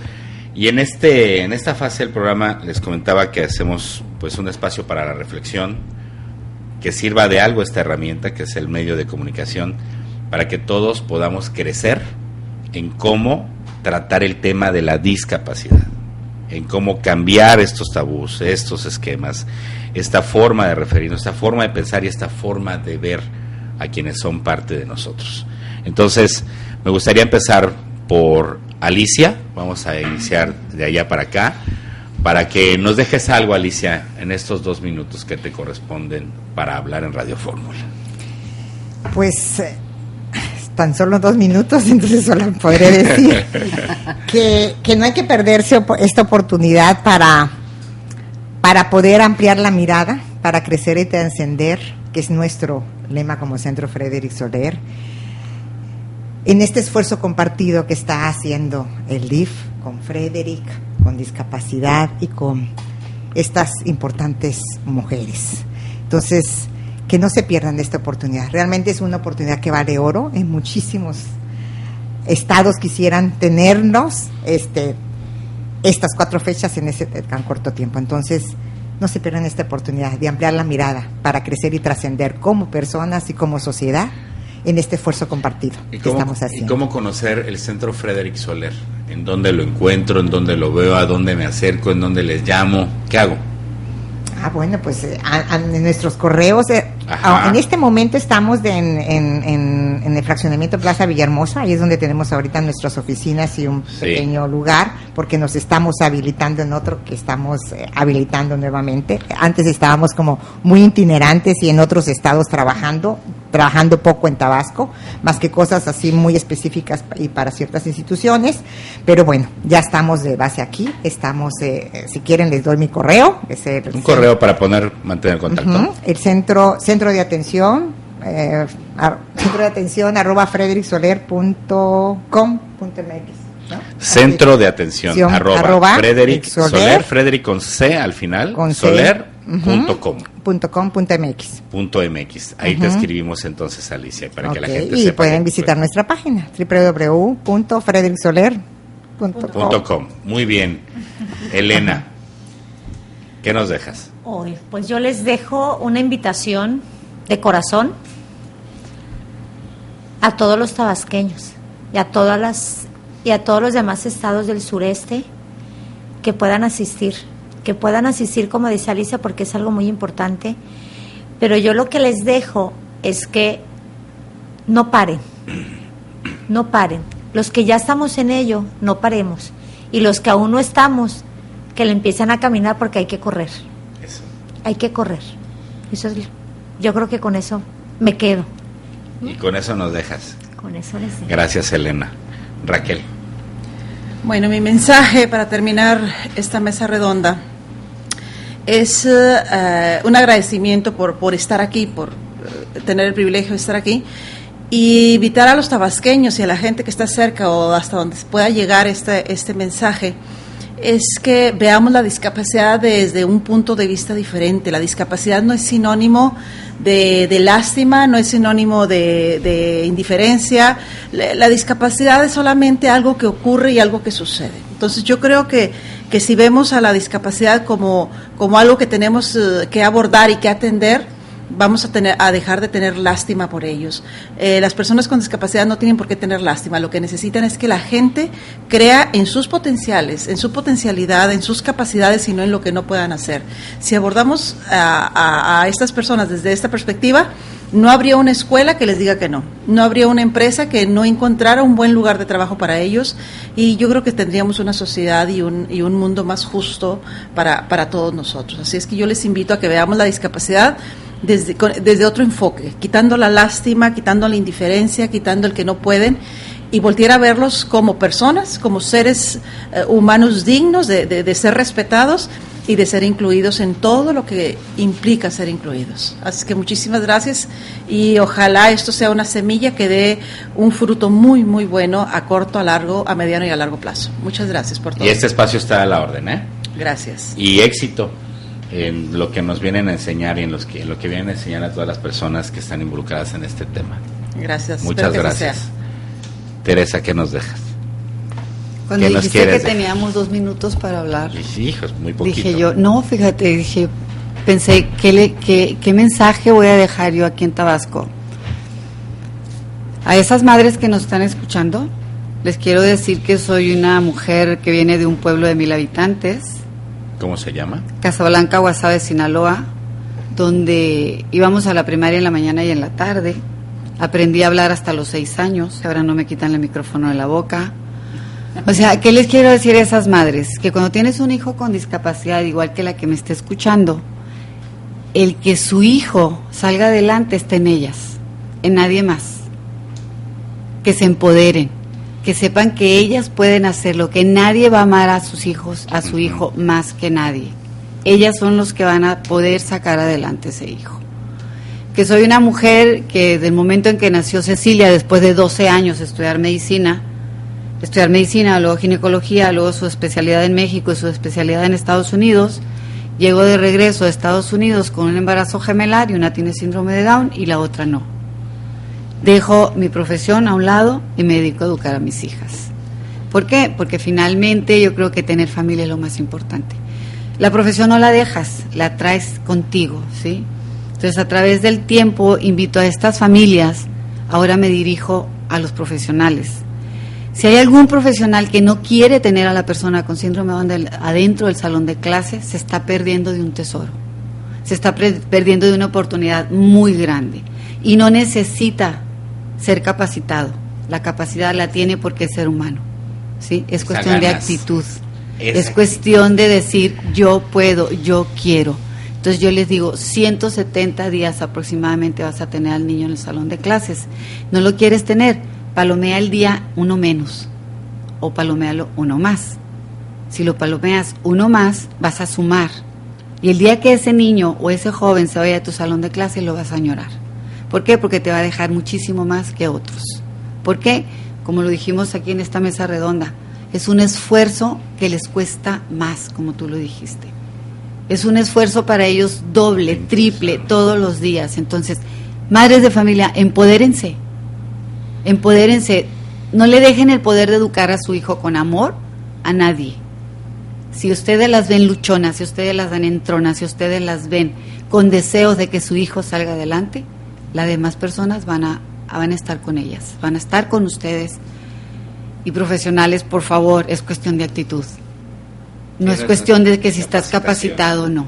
Y en esta fase del programa les comentaba que hacemos pues un espacio para la reflexión, que sirva de algo esta herramienta, que es el medio de comunicación, para que todos podamos crecer en cómo tratar el tema de la discapacidad, en cómo cambiar estos tabús, estos esquemas, esta forma de referirnos, esta forma de pensar y esta forma de ver a quienes son parte de nosotros. Entonces, me gustaría empezar por Alicia, vamos a iniciar de allá para acá, para que nos dejes algo, Alicia, en estos 2 minutos que te corresponden para hablar en Radio Fórmula. Pues tan solo 2 minutos, entonces solo podré decir que no hay que perderse esta oportunidad para poder ampliar la mirada, para crecer y trascender, que es nuestro lema como Centro Frédéric Soler, en este esfuerzo compartido que está haciendo el DIF con Frédéric, con discapacidad y con estas importantes mujeres. Entonces, que no se pierdan de esta oportunidad. Realmente es una oportunidad que vale oro. En muchísimos estados quisieran tenernos estas 4 fechas en ese tan corto tiempo. Entonces, no se pierdan esta oportunidad de ampliar la mirada para crecer y trascender como personas y como sociedad en este esfuerzo compartido que estamos haciendo. ¿Y cómo conocer el Centro Frédéric Soler? ¿En dónde lo encuentro? ¿En dónde lo veo? ¿A dónde me acerco? ¿En dónde les llamo? ¿Qué hago? Bueno, pues en nuestros correos, en este momento estamos en el fraccionamiento Plaza Villahermosa, ahí es donde tenemos ahorita nuestras oficinas y un pequeño lugar, porque nos estamos habilitando en otro que estamos habilitando nuevamente. Antes estábamos como muy itinerantes y en otros estados trabajando poco en Tabasco, más que cosas así muy específicas y para ciertas instituciones, pero bueno, ya estamos de base aquí, estamos, si quieren les doy mi correo, es un correo para mantener contacto. El centro de atención, @fredericksoler.com.mx, ¿no? Centro de atención @Frédéric Soler, Frédéric con C al final, con soler.com.mx. Ahí te escribimos entonces, Alicia, para que la gente sepa. Y pueden visitar nuestra página www.fredericksoler.com. Muy bien. Elena, ¿qué nos dejas? Hoy, pues yo les dejo una invitación de corazón a todos los tabasqueños y a todos los demás estados del sureste que puedan asistir, como dice Alicia, porque es algo muy importante. Pero yo lo que les dejo es que no paren. Los que ya estamos en ello, no paremos. Y los que aún no estamos, que le empiecen a caminar, porque hay que correr. Hay que correr. Eso es yo creo que con eso me quedo. Y con eso nos dejas. Con eso les dejo. Gracias, Elena. Raquel. Bueno, mi mensaje para terminar esta mesa redonda es un agradecimiento por estar aquí, por tener el privilegio de estar aquí, y invitar a los tabasqueños y a la gente que está cerca o hasta donde pueda llegar este mensaje, es que veamos la discapacidad desde un punto de vista diferente. La discapacidad no es sinónimo de lástima, no es sinónimo de indiferencia. La discapacidad es solamente algo que ocurre y algo que sucede. Entonces yo creo que si vemos a la discapacidad como algo que tenemos que abordar y que atender, vamos a dejar de tener lástima por ellos. Las personas con discapacidad no tienen por qué tener lástima. Lo que necesitan es que la gente crea en sus potenciales, en su potencialidad, en sus capacidades y no en lo que no puedan hacer. Si abordamos a estas personas desde esta perspectiva, no habría una escuela que les diga que no. No habría una empresa que no encontrara un buen lugar de trabajo para ellos, y yo creo que tendríamos una sociedad y un mundo más justo para todos nosotros. Así es que yo les invito a que veamos la discapacidad desde otro enfoque, quitando la lástima, quitando la indiferencia, quitando el que no pueden, y voltear a verlos como personas, como seres humanos dignos de ser respetados y de ser incluidos en todo lo que implica ser incluidos. Así que muchísimas gracias, y ojalá esto sea una semilla que dé un fruto muy, muy bueno a corto, a largo, a mediano y a largo plazo. Muchas gracias por todo. Y este espacio está a la orden, ¿eh? Gracias. Y éxito en lo que nos vienen a enseñar y en lo que vienen a enseñar a todas las personas que están involucradas en este tema. Gracias. Muchas gracias. Teresa, ¿qué nos dejas? Cuando ¿Qué nos dijiste que quieres dejar? teníamos 2 minutos para hablar, Hijos, muy poquito. dije yo, no, fíjate, pensé, ¿qué mensaje voy a dejar yo aquí en Tabasco? A esas madres que nos están escuchando, les quiero decir que soy una mujer que viene de un pueblo de 1,000 habitantes. ¿Cómo se llama? Casablanca, Guasave, Sinaloa, donde íbamos a la primaria en la mañana y en la tarde. Aprendí a hablar hasta los 6 años, ahora no me quitan el micrófono de la boca. O sea, ¿qué les quiero decir a esas madres? Que cuando tienes un hijo con discapacidad, igual que la que me esté escuchando, el que su hijo salga adelante está en ellas, en nadie más. Que se empoderen, que sepan que ellas pueden hacerlo, que nadie va a amar a sus hijos, a su hijo más que nadie. Ellas son los que van a poder sacar adelante ese hijo. Que soy una mujer que del momento en que nació Cecilia, después de 12 años estudiar medicina, luego ginecología, luego su especialidad en México y su especialidad en Estados Unidos, llego de regreso a Estados Unidos con un embarazo gemelar, y una tiene síndrome de Down y la otra no. Dejo mi profesión a un lado y me dedico a educar a mis hijas. ¿Por qué? Porque finalmente yo creo que tener familia es lo más importante. La profesión no la dejas, la traes contigo, ¿sí? Entonces, a través del tiempo invito a estas familias, ahora me dirijo a los profesionales. Si hay algún profesional que no quiere tener a la persona con síndrome de Down adentro del salón de clase, se está perdiendo de un tesoro, se está perdiendo de una oportunidad muy grande, y no necesita ser capacitado. La capacidad la tiene porque es ser humano, ¿sí? Es cuestión de actitud, es cuestión de decir yo puedo, yo quiero. Entonces yo les digo, 170 días aproximadamente vas a tener al niño en el salón de clases. ¿No lo quieres tener? Palomea el día 1 menos o paloméalo 1 más. Si lo palomeas 1 más, vas a sumar, y el día que ese niño o ese joven se vaya a tu salón de clase, lo vas a añorar. ¿Por qué? Porque te va a dejar muchísimo más que otros. ¿Por qué? Como lo dijimos aquí en esta mesa redonda, es un esfuerzo que les cuesta más, como tú lo dijiste. Es un esfuerzo para ellos doble, triple, todos los días. Entonces, madres de familia, empodérense. No le dejen el poder de educar a su hijo con amor a nadie. Si ustedes las ven luchonas, si ustedes las ven entronas, si ustedes las ven con deseos de que su hijo salga adelante, las demás personas van a estar con ellas, van a estar con ustedes. Y profesionales, por favor, es cuestión de actitud. No es cuestión de que si estás capacitado o no,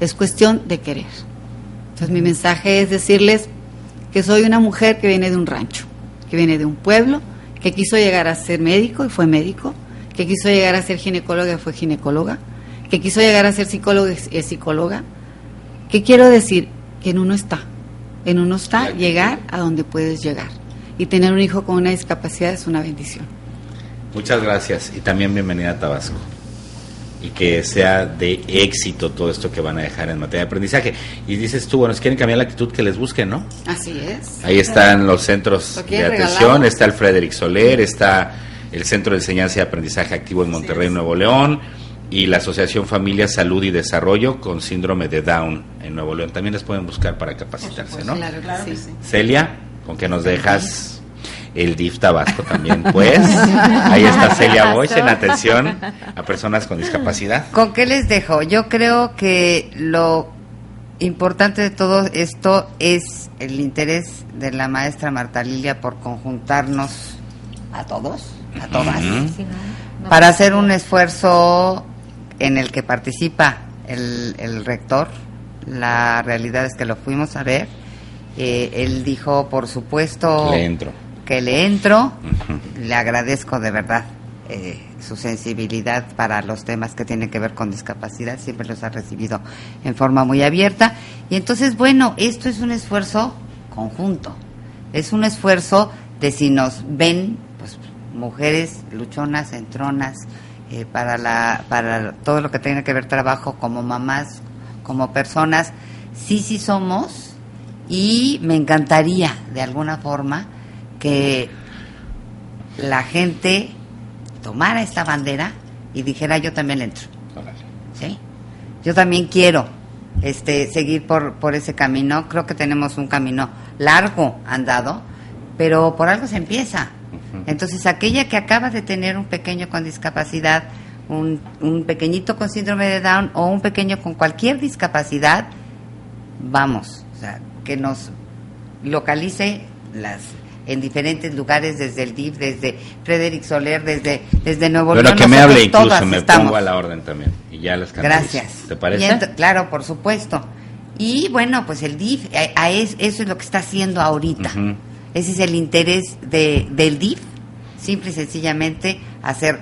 es cuestión de querer. Entonces mi mensaje es decirles que soy una mujer que viene de un rancho, que viene de un pueblo, que quiso llegar a ser médico y fue médico, que quiso llegar a ser ginecóloga y fue ginecóloga, que quiso llegar a ser psicólogo y es psicóloga. ¿Qué quiero decir? Que en uno está. en uno está llegar a donde puedes llegar. Y tener un hijo con una discapacidad es una bendición. Muchas gracias y también bienvenida a Tabasco. Y que sea de éxito todo esto que van a dejar en materia de aprendizaje. Y dices tú, bueno, si quieren cambiar la actitud, que les busquen, ¿no? Así es. Ahí están los centros de atención, está el Frederick Soler, está el Centro de Enseñanza y Aprendizaje Activo en Monterrey, Nuevo León, y la Asociación Familia, Salud y Desarrollo con Síndrome de Down en Nuevo León. También les pueden buscar para capacitarse, ¿no? Claro que sí. Celia, ¿con qué nos dejas? El DIF Tabasco también, pues. Ahí está Celia Boix en atención a personas con discapacidad. ¿Con qué les dejo? Yo creo que lo importante de todo esto es el interés de la maestra Marta Lilia por conjuntarnos a todos, a todas, para hacer un esfuerzo en el que participa el rector. La realidad es que lo fuimos a ver. Él dijo, por supuesto... que le entro, le agradezco de verdad su sensibilidad para los temas que tienen que ver con discapacidad, siempre los ha recibido en forma muy abierta, y entonces, bueno, esto es un esfuerzo conjunto, es un esfuerzo de si nos ven, pues, mujeres luchonas, entronas, para todo lo que tiene que ver trabajo como mamás, como personas, sí somos, y me encantaría, de alguna forma, que la gente tomara esta bandera y dijera, yo también le entro, ¿sí? Yo también quiero seguir por ese camino. Creo que tenemos un camino largo andado, pero por algo se empieza. Entonces, aquella que acaba de tener un pequeño con discapacidad, un pequeñito con síndrome de Down o un pequeño con cualquier discapacidad, vamos, o sea, que nos localice en diferentes lugares, desde el DIF, desde Frederick Soler, desde Nuevo León. Bueno, que me hable incluso, me pongo a la orden también, y ya las canalizo. Gracias. ¿Te parece? Claro, por supuesto. Y bueno, pues el DIF, eso es lo que está haciendo ahorita. Ese es el interés del DIF, simple y sencillamente hacer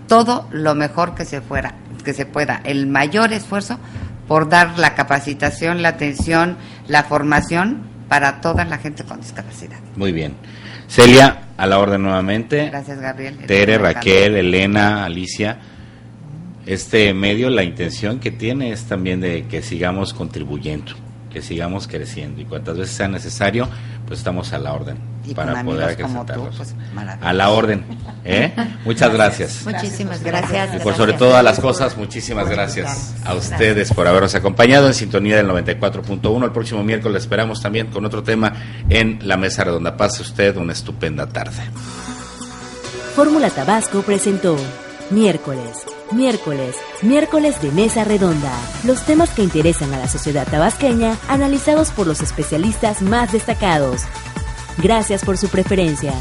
todo lo mejor que se pueda, el mayor esfuerzo por dar la capacitación, la atención, la formación para toda la gente con discapacidad. Muy bien. Celia, a la orden nuevamente. Gracias, Gabriel. Tere, Raquel, Elena, Alicia. Este medio, la intención que tiene es también de que sigamos contribuyendo, que sigamos creciendo, y cuantas veces sea necesario, pues estamos a la orden y para poder acrecentarlos. Pues, a la orden. Muchas gracias. Muchísimas gracias. Y por sobre todas las cosas, muchísimas gracias a ustedes por habernos acompañado en sintonía del 94.1. El próximo miércoles esperamos también con otro tema en la Mesa Redonda. Pase usted una estupenda tarde. Fórmula Tabasco presentó Miércoles de Mesa Redonda. Los temas que interesan a la sociedad tabasqueña, analizados por los especialistas más destacados. Gracias por su preferencia.